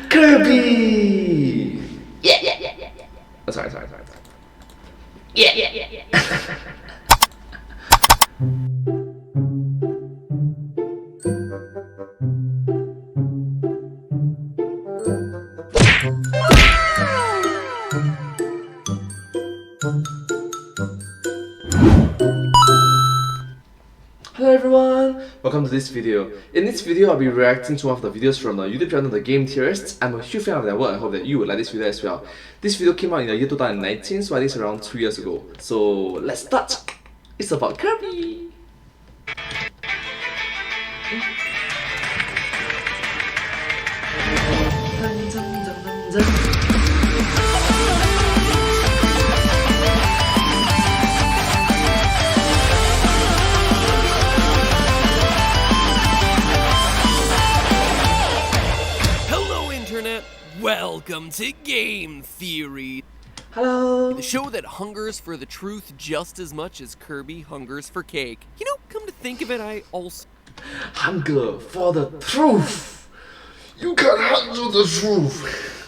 Kirby! Yeah. Oh, sorry. Yeah. Hello everyone! Welcome to this video. In this video, I'll be reacting to one of the videos from the YouTube channel The Game Theorists. I'm a huge fan of their work. I hope that you would like this video as well. This video came out in the year 2019, so I think it's around 2 years ago. So let's start! It's about Kirby! Welcome to Game Theory, Hello! the show that hungers for the truth just as much as Kirby hungers for cake. You know, come to think of it, I also Hunger for the truth! You can handle the truth!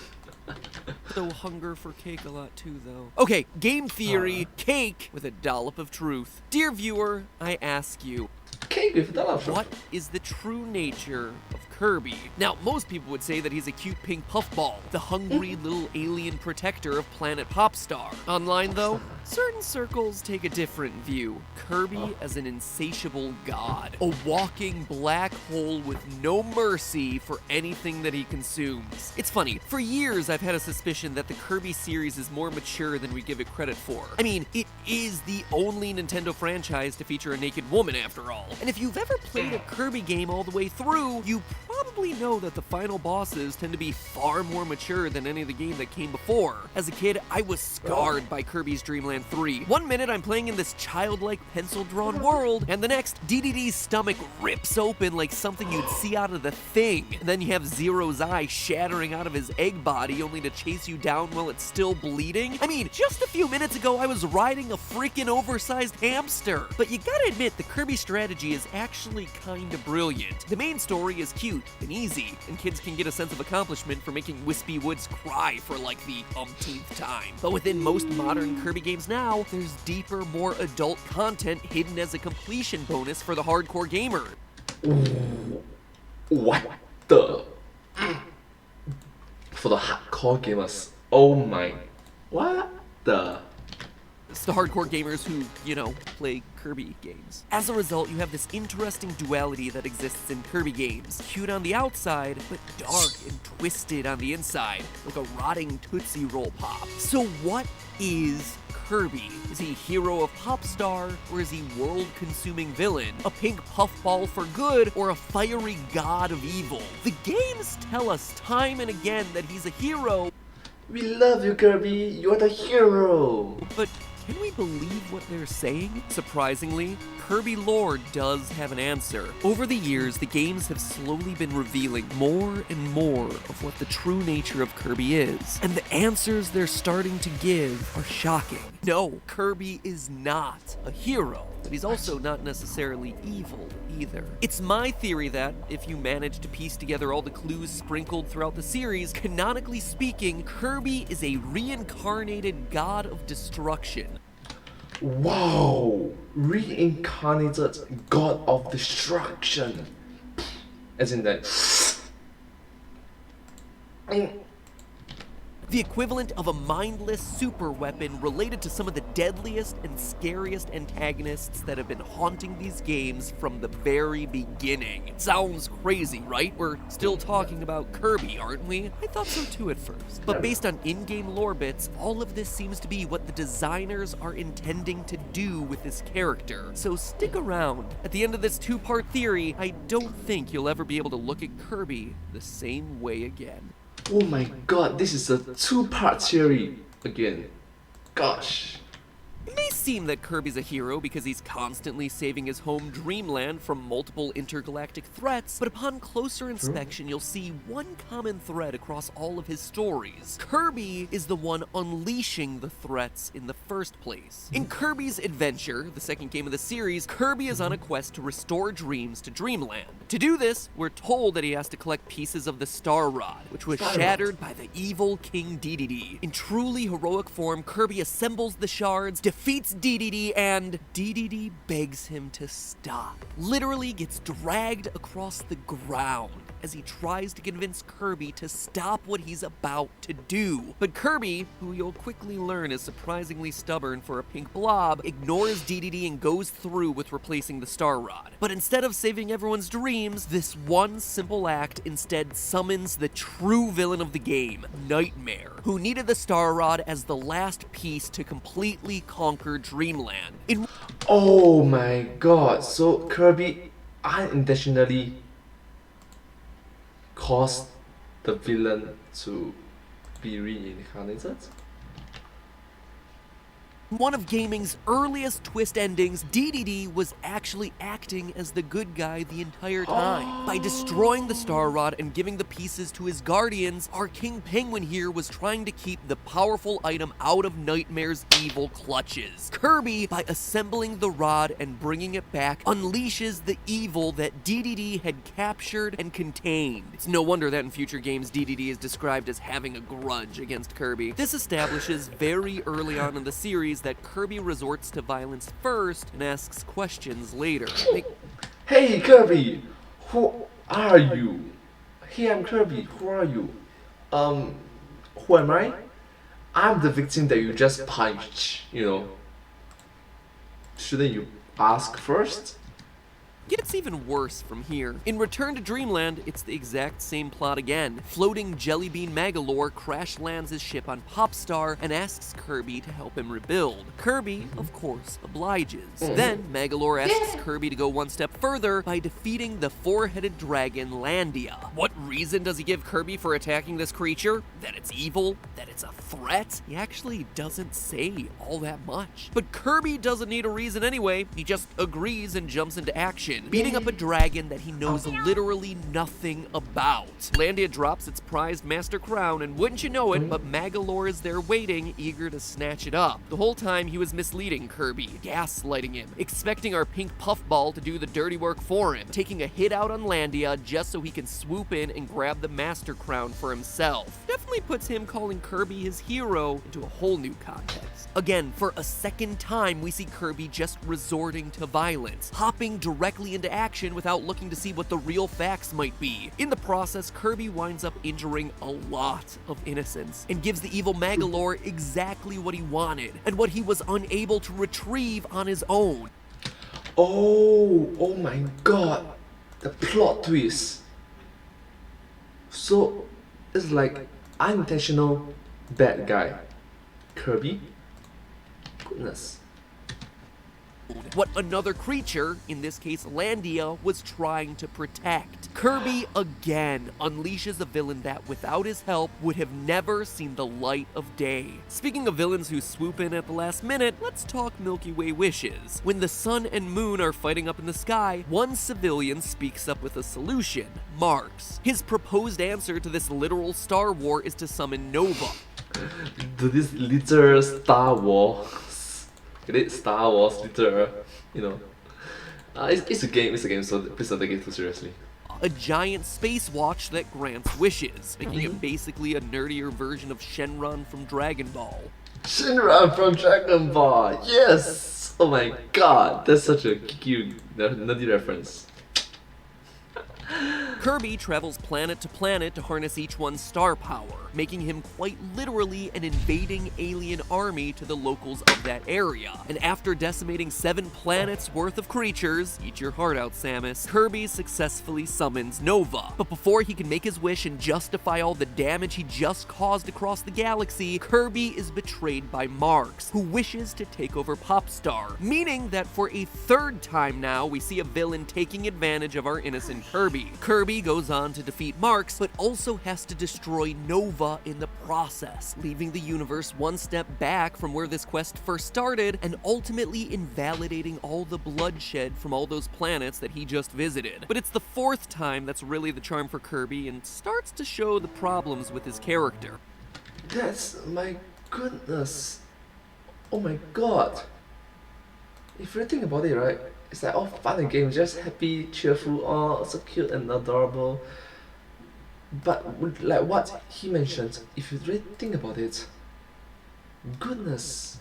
hunger for cake a lot too, though. Okay, Game Theory, cake with a dollop of truth. Dear viewer, I ask you, Cake with the love. what is the true nature of Kirby? Now, most people would say that he's a cute pink puffball, the hungry little alien protector of planet Popstar. Online, though, certain circles take a different view. Kirby as an insatiable god, a walking black hole with no mercy for anything that he consumes. It's funny, for years I've had a suspicion that the Kirby series is more mature than we give it credit for. I mean, it is the only Nintendo franchise to feature a naked woman after all. And if you've ever played a Kirby game all the way through, you probably know that the final bosses tend to be far more mature than any of the game that came before. As a kid, I was scarred by Kirby's Dreamland 3. One minute I'm playing in this childlike pencil-drawn world, and the next, DDD's stomach rips open like something you'd see out of The Thing. And then you have Zero's eye shattering out of his egg body only to chase you down while it's still bleeding. I mean, just a few minutes ago I was riding a freaking oversized hamster. But you gotta admit, the Kirby strategy is actually kinda brilliant. The main story is cute and easy, and kids can get a sense of accomplishment for making Wispy Woods cry for like the umpteenth time. But within most modern Kirby games now, there's deeper, more adult content hidden as a completion bonus for the hardcore gamer. What the? For the hardcore gamers. Oh my. What the? It's the hardcore gamers who, you know, play Kirby games. As a result, you have this interesting duality that exists in Kirby games. Cute on the outside, but dark and twisted on the inside, like a rotting Tootsie Roll Pop. So what is Kirby? Is he hero of Popstar, or is he world-consuming villain? A pink puffball for good, or a fiery god of evil? The games tell us time and again that he's a hero. We love you, Kirby. You're the hero. But can we believe what they're saying? Surprisingly, Kirby lore does have an answer. Over the years, the games have slowly been revealing more and more of what the true nature of Kirby is. And the answers they're starting to give are shocking. No, Kirby is not a hero, but he's also not necessarily evil either. It's my theory that, if you manage to piece together all the clues sprinkled throughout the series, canonically speaking, Kirby is a reincarnated god of destruction. Wow! Reincarnated god of destruction. As in that. The equivalent of a mindless super weapon related to some of the deadliest and scariest antagonists that have been haunting these games from the very beginning. It sounds crazy, right? We're still talking about Kirby, aren't we? I thought so too at first. But based on in-game lore bits, all of this seems to be what the designers are intending to do with this character. So stick around. At the end of this two-part theory, I don't think you'll ever be able to look at Kirby the same way again. Oh my god, this is a two-part theory again. Gosh. It may seem that Kirby's a hero because he's constantly saving his home Dreamland from multiple intergalactic threats, but upon closer inspection, you'll see one common thread across all of his stories. Kirby is the one unleashing the threats in the first place. In Kirby's Adventure, the second game of the series, Kirby is on a quest to restore dreams to Dreamland. To do this, we're told that he has to collect pieces of the Star Rod, which was shattered by the evil King DDD. In truly heroic form, Kirby assembles the shards, defeats DDD, and DDD begs him to stop. Literally gets dragged across the ground as he tries to convince Kirby to stop what he's about to do. But Kirby, who you'll quickly learn is surprisingly stubborn for a pink blob, ignores DDD and goes through with replacing the Star Rod. But instead of saving everyone's dreams, this one simple act instead summons the true villain of the game, Nightmare, who needed the Star Rod as the last piece to completely conquer Dreamland. Oh my god, so Kirby unintentionally caused the villain to be reincarnated? One of gaming's earliest twist endings, DDD was actually acting as the good guy the entire time. By destroying the Star Rod and giving the pieces to his guardians, our King Penguin here was trying to keep the powerful item out of Nightmare's evil clutches. Kirby, by assembling the rod and bringing it back, unleashes the evil that DDD had captured and contained. It's no wonder that in future games DDD is described as having a grudge against Kirby. This establishes very early on in the series that Kirby resorts to violence first and asks questions later. Hey Kirby, who are you? Hey, I'm Kirby, who are you? Who am I? I'm the victim that you just punched, you know. Shouldn't you ask first? Gets even worse from here. In Return to Dreamland, it's the exact same plot again. Floating Jellybean Magalore crash lands his ship on Popstar and asks Kirby to help him rebuild. Kirby, of course, obliges. Then Magalore asks Kirby to go one step further by defeating the four-headed dragon Landia. What reason does he give Kirby for attacking this creature? That it's evil? That it's a threat? He actually doesn't say all that much. But Kirby doesn't need a reason anyway. He just agrees and jumps into action, beating up a dragon that he knows literally nothing about. Landia drops its prized master crown, and wouldn't you know it, but Magalore is there waiting, eager to snatch it up. The whole time he was misleading Kirby, gaslighting him, expecting our pink puffball to do the dirty work for him, taking a hit out on Landia just so he can swoop in and grab the master crown for himself. Definitely puts him calling Kirby his hero into a whole new context. Again, for a second time, we see Kirby just resorting to violence, hopping directly into action without looking to see what the real facts might be. In the process, Kirby winds up injuring a lot of innocents and gives the evil Magalore exactly what he wanted and what he was unable to retrieve on his own. Oh my god, the plot twist. So it's like unintentional bad guy Kirby? Goodness. What another creature, in this case Landia, was trying to protect. Kirby again unleashes a villain that, without his help, would have never seen the light of day. Speaking of villains who swoop in at the last minute, let's talk Milky Way wishes. When the sun and moon are fighting up in the sky, one civilian speaks up with a solution, Marc's. His proposed answer to this literal Star War is to summon Nova. To this literal Star Wars. Star Wars literal, you know. It's a game, so please don't take it too seriously. A giant space watch that grants wishes, making it basically a nerdier version of Shenron from Dragon Ball. Shenron from Dragon Ball, yes! Oh my god, that's such a cute, nerdy reference. Kirby travels planet to planet to harness each one's star power, making him quite literally an invading alien army to the locals of that area. And after decimating 7 planets worth of creatures, eat your heart out, Samus, Kirby successfully summons Nova. But before he can make his wish and justify all the damage he just caused across the galaxy, Kirby is betrayed by Marc, who wishes to take over Popstar, meaning that for a third time now, we see a villain taking advantage of our innocent Kirby. Kirby goes on to defeat Marc, but also has to destroy Nova in the process, leaving the universe one step back from where this quest first started and ultimately invalidating all the bloodshed from all those planets that he just visited. But it's the 4th time that's really the charm for Kirby and starts to show the problems with his character. That's my goodness. Oh my god. If you think about it, right, It's like all fun and games, just happy, cheerful, oh, so cute and adorable. But like what he mentioned, if you really think about it, goodness.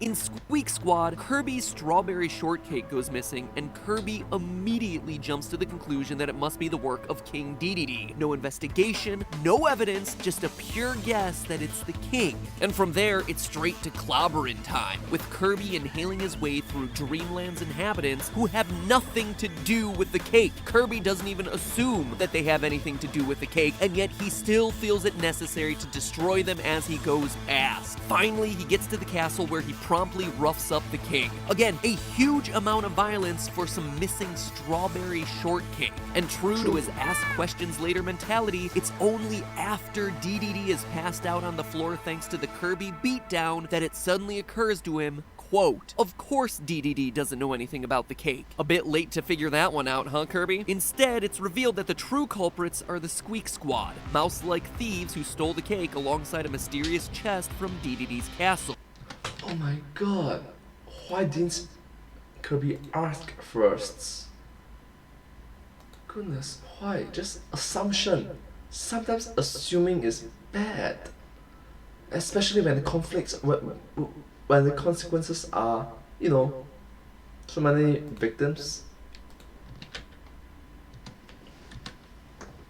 In Squeak Squad, Kirby's strawberry shortcake goes missing, and Kirby immediately jumps to the conclusion that it must be the work of King Dedede. No investigation, no evidence, just a pure guess that it's the king. And from there, it's straight to clobberin' time, with Kirby inhaling his way through Dreamland's inhabitants who have nothing to do with the cake. Kirby doesn't even assume that they have anything to do with the cake, and yet he still feels it necessary to destroy them as he goes past. Finally, he gets to the castle where he promptly roughs up the king. Again, a huge amount of violence for some missing strawberry shortcake. And true to his ask questions later mentality, it's only after Dedede is passed out on the floor thanks to the Kirby beatdown that it suddenly occurs to him, quote, of course Dedede doesn't know anything about the cake. A bit late to figure that one out, huh, Kirby? Instead, it's revealed that the true culprits are the Squeak Squad, mouse-like thieves who stole the cake alongside a mysterious chest from Dedede's castle. Oh my god, why didn't Kirby ask first? Goodness, why? Just assumption. Sometimes assuming is bad. Especially when the conflicts, when the consequences are, you know, so many victims.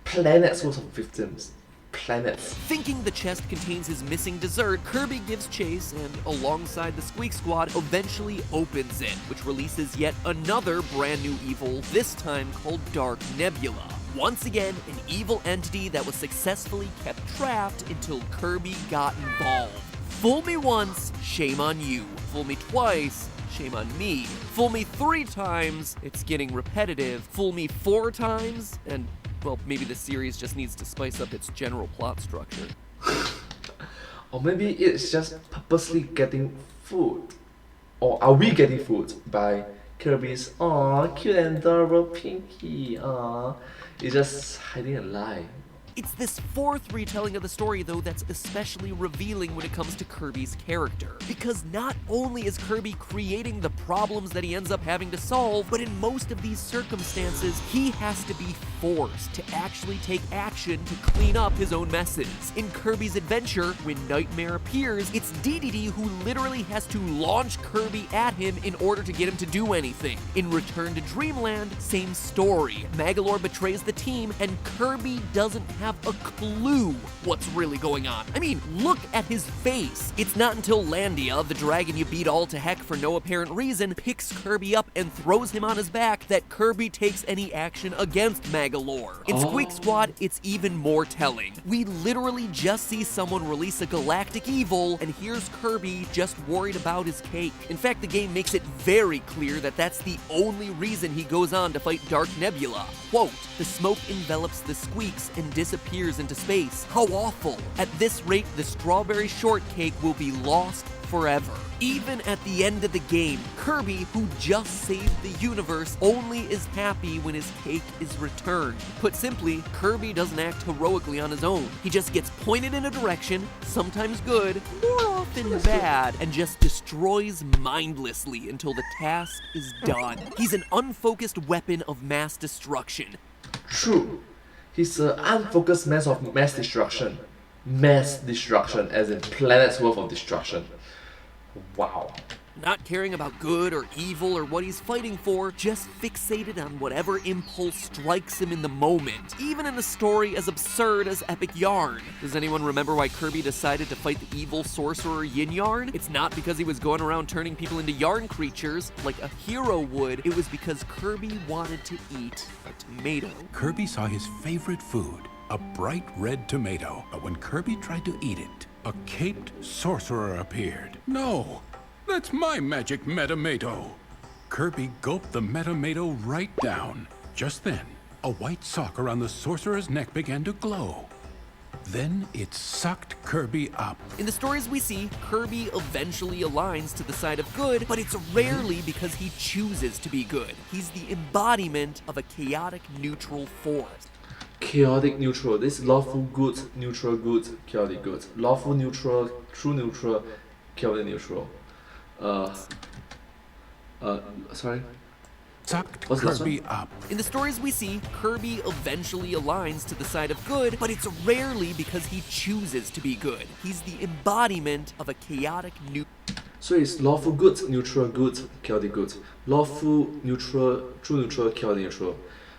Planets worth of victims. Planets. Thinking the chest contains his missing dessert, Kirby gives chase and, alongside the Squeak Squad, eventually opens it, which releases yet another brand new evil, this time called Dark Nebula. Once again, an evil entity that was successfully kept trapped until Kirby got involved. Fool me once, shame on you. Fool me twice, shame on me. Fool me 3 times, it's getting repetitive. Fool me 4 times, and well, maybe the series just needs to spice up its general plot structure. Or maybe it's just purposely getting fooled. Or are we getting fooled by Kirby's aw, cute and adorable Pinky, aw. It's just hiding a lie. It's this 4th retelling of the story, though, that's especially revealing when it comes to Kirby's character. Because not only is Kirby creating the problems that he ends up having to solve, but in most of these circumstances, he has to be forced to actually take action to clean up his own messes. In Kirby's adventure, when Nightmare appears, it's Dedede who literally has to launch Kirby at him in order to get him to do anything. In Return to Dreamland, same story. Magolor betrays the team, and Kirby doesn't have a clue what's really going on. I mean, look at his face. It's not until Landia, the dragon you beat all to heck for no apparent reason, picks Kirby up and throws him on his back that Kirby takes any action against Magolor. In Squeak Squad, it's even more telling. We literally just see someone release a galactic evil, and here's Kirby just worried about his cake. In fact, the game makes it very clear that that's the only reason he goes on to fight Dark Nebula. Quote, the smoke envelops the squeaks and disappears into space. How awful. At this rate, the strawberry shortcake will be lost forever. Even at the end of the game, Kirby, who just saved the universe, only is happy when his cake is returned. Put simply, Kirby doesn't act heroically on his own. He just gets pointed in a direction, sometimes good, more often bad, and just destroys mindlessly until the task is done. He's an unfocused weapon of mass destruction. True. He's an unfocused mess of mass destruction. Mass destruction, as in planets worth of destruction. Wow. Not caring about good or evil or what he's fighting for, just fixated on whatever impulse strikes him in the moment, even in a story as absurd as Epic Yarn. Does anyone remember why Kirby decided to fight the evil sorcerer Yin Yarn? It's not because he was going around turning people into yarn creatures like a hero would, it was because Kirby wanted to eat a tomato. Kirby saw his favorite food, a bright red tomato, but when Kirby tried to eat it, a caped sorcerer appeared. No! That's my magic Metamato! Kirby gulped the Metamato right down. Just then, a white sock around the sorcerer's neck began to glow. Then it sucked Kirby up. In the stories we see, Kirby eventually aligns to the side of good, but it's rarely because he chooses to be good. He's the embodiment of a chaotic neutral force. Chaotic neutral. This is lawful good, neutral good, chaotic good. Lawful neutral, true neutral, chaotic neutral. Sorry. Sucked What's the last Kirby up. In the stories we see, Kirby eventually aligns to the side of good, but it's rarely because he chooses to be good. He's the embodiment of a chaotic new. So it's lawful good, neutral good, chaotic good. Lawful neutral, true neutral, chaotic neutral.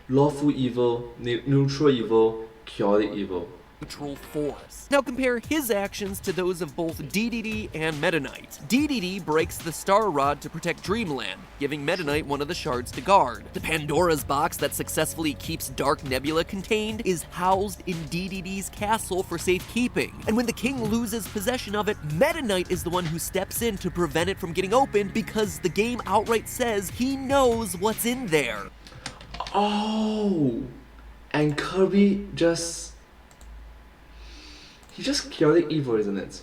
Lawful evil, neutral evil, chaotic evil. Neutral force. Now compare his actions to those of both DDD and Meta Knight. DDD breaks the Star Rod to protect Dreamland, giving Meta Knight one of the shards to guard. The Pandora's box that successfully keeps Dark Nebula contained is housed in DDD's castle for safekeeping. And when the king loses possession of it, Meta Knight is the one who steps in to prevent it from getting opened because the game outright says he knows what's in there. Oh, and Kirby just... He's just chaotic evil, isn't it?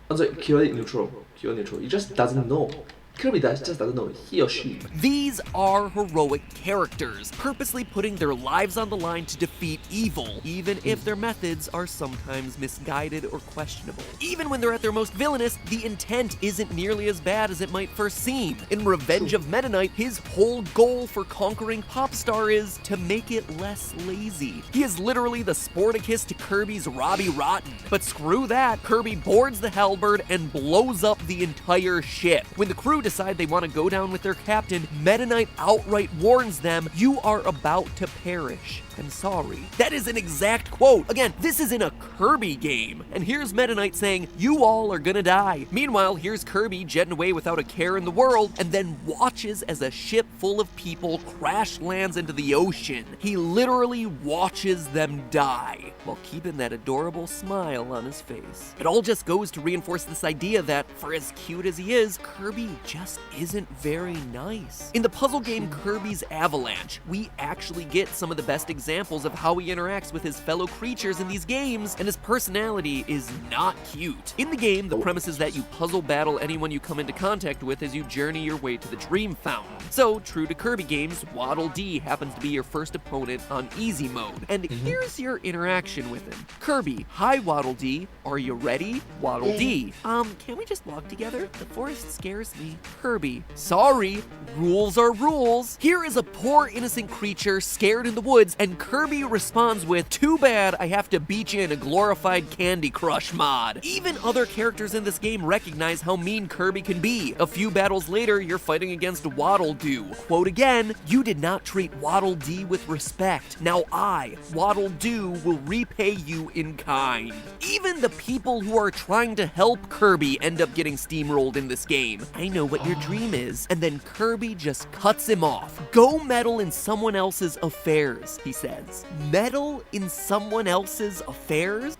I'm sorry, chaotic neutral. Chaotic neutral. He just doesn't know. Kirby just doesn't know. He or she. These are heroic characters, purposely putting their lives on the line to defeat evil, even if their methods are sometimes misguided or questionable. Even when they're at their most villainous, the intent isn't nearly as bad as it might first seem. In Revenge of Meta Knight, his whole goal for conquering Popstar is to make it less lazy. He is literally the Sporticus to Kirby's Robbie Rotten. But screw that, Kirby boards the halberd and blows up the entire ship. When the crew decide they want to go down with their captain, Meta Knight outright warns them, "You are about to perish. I'm sorry." That is an exact quote. Again, this is in a Kirby game. And here's Meta Knight saying, "You all are gonna die." Meanwhile, here's Kirby jetting away without a care in the world, and then watches as a ship full of people crash lands into the ocean. He literally watches them die, while keeping that adorable smile on his face. It all just goes to reinforce this idea that, for as cute as he is, Kirby just isn't very nice. In the puzzle game Kirby's Avalanche, we actually get some of the best examples of how he interacts with his fellow creatures in these games, and his personality is not cute. In the game, the premise is that you puzzle battle anyone you come into contact with as you journey your way to the Dream Fountain. So, true to Kirby games, Waddle Dee happens to be your first opponent on easy mode. And here's your interaction with him. Kirby: "Hi Waddle Dee, are you ready?" Waddle Dee: "Can we just walk together? The forest scares me." Kirby: "Sorry, rules are rules." Here is a poor innocent creature scared in the woods, and Kirby responds with, "Too bad I have to beat you in a glorified Candy Crush mod." Even other characters in this game recognize how mean Kirby can be. A few battles later, you're fighting against Waddle Doo. Quote again, "You did not treat Waddle Dee with respect. Now I, Waddle Doo, will repay you in kind." Even the people who are trying to help Kirby end up getting steamrolled in this game. "I know what your dream is." And then Kirby just cuts him off. "Go meddle in someone else's affairs," he says. Meddle in someone else's affairs?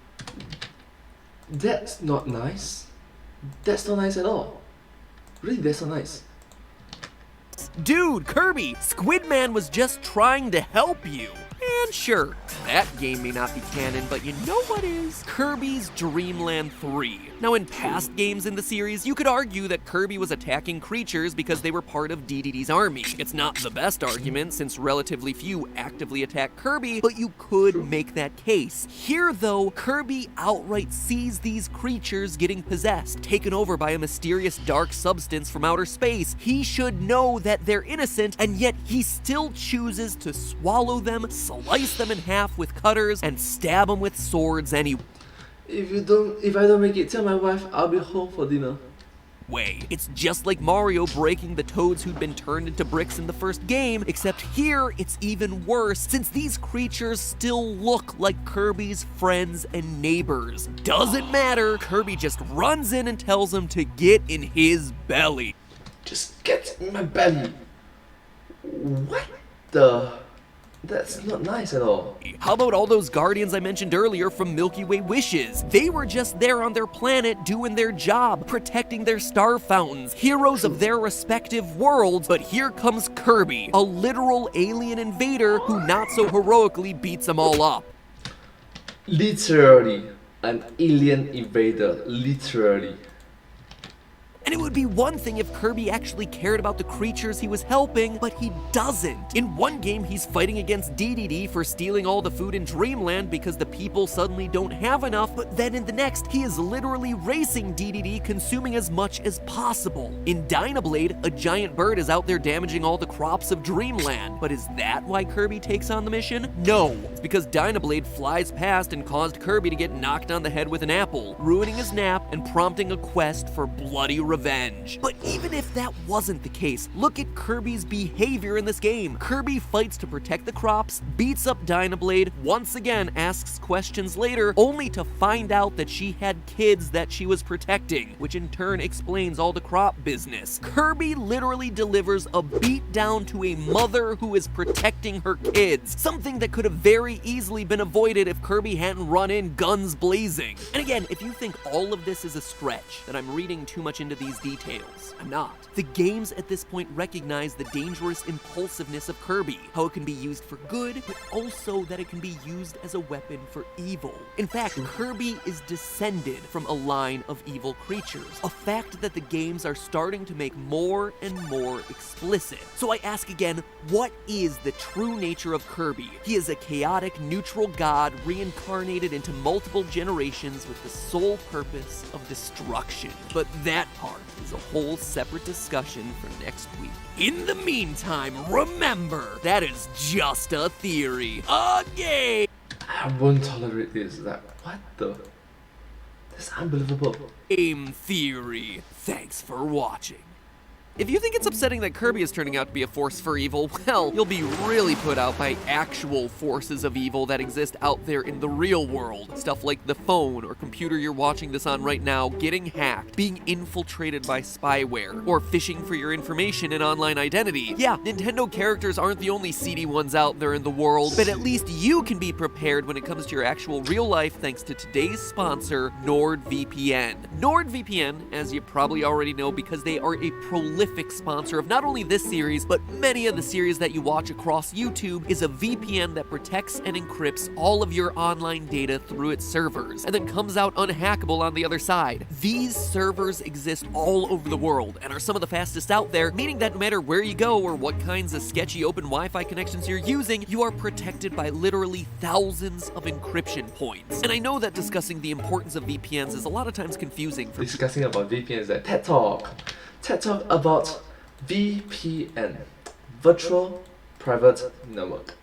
That's not nice. That's not nice at all. Really, that's not nice. Dude, Kirby, Squidman was just trying to help you. And sure, that game may not be canon, but you know what is? Kirby's Dreamland 3. Now, in past games in the series, you could argue that Kirby was attacking creatures because they were part of DDD's army. It's not the best argument, since relatively few actively attack Kirby, but you could make that case. Here, though, Kirby outright sees these creatures getting possessed, taken over by a mysterious dark substance from outer space. He should know that they're innocent, and yet he still chooses to swallow them, slice them in half with cutters, and stab them with swords anyway. If I don't make it, tell my wife I'll be home for dinner. It's just like Mario breaking the toads who'd been turned into bricks in the first game, except here it's even worse, since these creatures still look like Kirby's friends and neighbors. Doesn't matter, Kirby just runs in and tells them to get in his belly. Just get in my belly. What the? That's not nice at all. How about all those guardians I mentioned earlier from Milky Way Wishes? They were just there on their planet doing their job, protecting their star fountains, heroes of their respective worlds, but here comes Kirby, a literal alien invader who not so heroically beats them all up. Literally, an alien invader, literally. And it would be one thing if Kirby actually cared about the creatures he was helping, but he doesn't. In one game, he's fighting against DDD for stealing all the food in Dreamland because the people suddenly don't have enough, but then in the next, he is literally racing DDD, consuming as much as possible. In Dynablade, a giant bird is out there damaging all the crops of Dreamland. But is that why Kirby takes on the mission? No, it's because Dynablade flies past and caused Kirby to get knocked on the head with an apple, ruining his nap and prompting a quest for bloody revenge. But even if that wasn't the case, look at Kirby's behavior in this game. Kirby fights to protect the crops, beats up Dynablade, once again asks questions later, only to find out that she had kids that she was protecting, which in turn explains all the crop business. Kirby literally delivers a beatdown to a mother who is protecting her kids, something that could have very easily been avoided if Kirby hadn't run in guns blazing. And again, if you think all of this is a stretch, that I'm reading too much into these details, I'm not. The games at this point recognize the dangerous impulsiveness of Kirby, how it can be used for good, but also that it can be used as a weapon for evil. In fact, Kirby is descended from a line of evil creatures, a fact that the games are starting to make more and more explicit. So I ask again, what is the true nature of Kirby? He is a chaotic, neutral god reincarnated into multiple generations with the sole purpose of destruction. But that part is a whole separate discussion for next week. In the meantime, remember, that is just a theory. A game! I won't tolerate this. Like, what the? That's unbelievable. Game theory. Thanks for watching. If you think it's upsetting that Kirby is turning out to be a force for evil, well, you'll be really put out by actual forces of evil that exist out there in the real world. Stuff like the phone or computer you're watching this on right now getting hacked, being infiltrated by spyware, or phishing for your information and online identity. Yeah, Nintendo characters aren't the only seedy ones out there in the world, but at least you can be prepared when it comes to your actual real life thanks to today's sponsor, NordVPN. NordVPN, as you probably already know because they are a prolific sponsor of not only this series, but many of the series that you watch across YouTube, is a VPN that protects and encrypts all of your online data through its servers, and then comes out unhackable on the other side. These servers exist all over the world, and are some of the fastest out there, meaning that no matter where you go or what kinds of sketchy open Wi-Fi connections you're using, you are protected by literally thousands of encryption points. And I know that discussing the importance of VPNs is a lot of times confusing for Discussing about VPNs, like TED Talk about VPN, Virtual Private Network.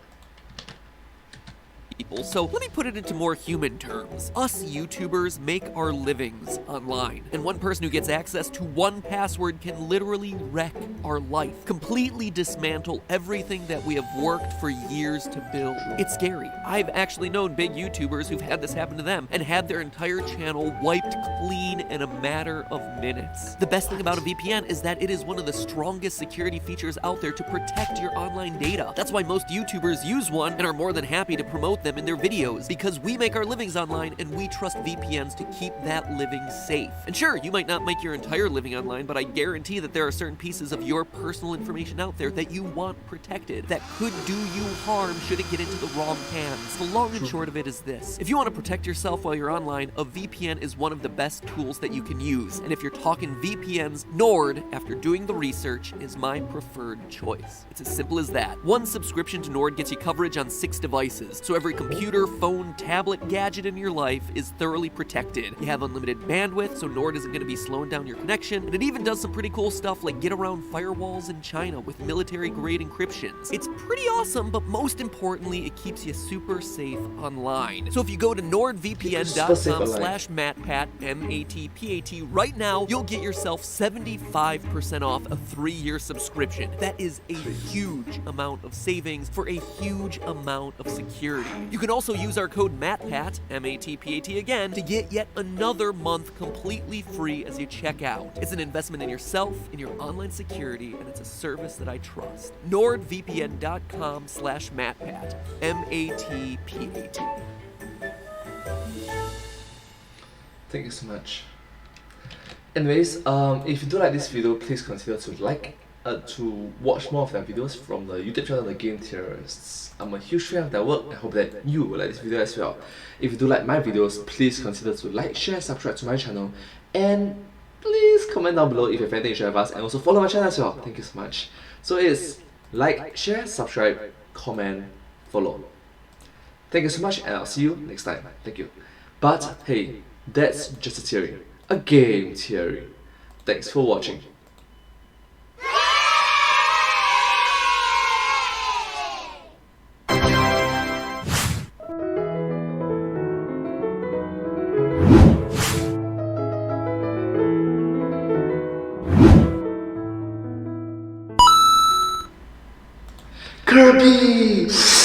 people. So let me put it into more human terms. Us YouTubers make our livings online, and one person who gets access to one password can literally wreck our life, completely dismantle everything that we have worked for years to build. It's scary. I've actually known big YouTubers who've had this happen to them and had their entire channel wiped clean in a matter of minutes. The best thing about a VPN is that it is one of the strongest security features out there to protect your online data. That's why most YouTubers use one and are more than happy to promote them in their videos, because we make our livings online and we trust VPNs to keep that living safe. And sure, you might not make your entire living online, but I guarantee that there are certain pieces of your personal information out there that you want protected that could do you harm should it get into the wrong hands. The long and short of it is this: if you want to protect yourself while you're online, a VPN is one of the best tools that you can use. And if you're talking VPNs, Nord, after doing the research, is my preferred choice. It's as simple as that. One subscription to Nord gets you coverage on 6 devices, so every computer, phone, tablet, gadget in your life is thoroughly protected. You have unlimited bandwidth, so Nord isn't going to be slowing down your connection, and it even does some pretty cool stuff like get around firewalls in China with military-grade encryptions. It's pretty awesome, but most importantly, it keeps you super safe online. So if you go to nordvpn.com/MattPat, M-A-T-P-A-T, right now, you'll get yourself 75% off a 3-year subscription. That is a huge amount of savings for a huge amount of security. You can also use our code MattPat, M-A-T-P-A-T again, to get yet another month completely free as you check out. It's an investment in yourself, in your online security, and it's a service that I trust. nordvpn.com/MattPat, M-A-T-P-A-T. Thank you so much. Anyways, if you do like this video, please consider to watch more of their videos from the YouTube channel, The Game Theorists. I'm a huge fan of their work. I hope that you will like this video as well. If you do like my videos, please consider to like, share, subscribe to my channel, and please comment down below if you have anything to share with us, and also follow my channel as well. Thank you so much. So it's like, share, subscribe, comment, follow. Thank you so much, and I'll see you next time. Thank you. But hey, that's just a theory. A game theory. Thanks for watching. Kirby!